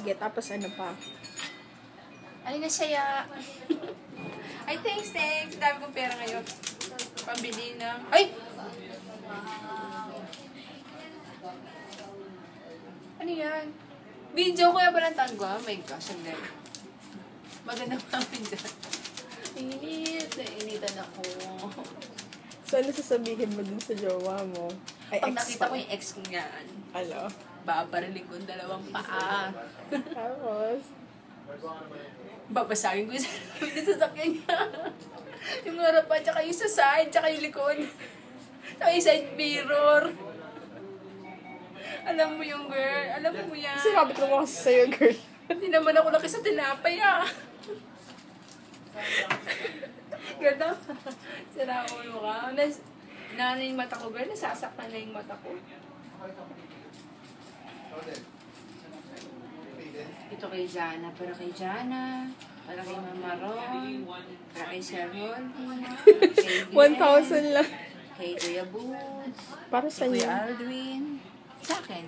sige, tapos ano pa? Ano na saya? Ay, thanks. Dami kong pera ngayon. Pambili ng... Ay! Ano yan? Video ko yan pa ng tango. Oh my gosh, ang dahil. Maganda pa kami dyan. Initan ako. So, ano sasabihin mo dun sa jowa mo? Ay, Pag ex nakita ko pa. yung ex ko yan, Ano? babariling ko yung dalawang paa. Tapos? Babasagin ko yung sasakyan niya. Yung harapan, tsaka yung sa side, tsaka yung likod. Tsaka yung side mirror. Alam mo yung girl, alam mo yan. Sinabi ko mo kasi sa'yo, girl. Hindi naman ako laki sa tinapay ah. Girl, sira ulo ka. Nana yung mata ko, girl. Nasasaktan na yung mata ko. Ito kay Jana. Para kay Jana. Para kay Mama Ron. Para kay Sharon. Kay Glenn. 1,000 lang. Kay Kuya Boots. Para sa Kay Kuya niya. Aldwin. Sa akin.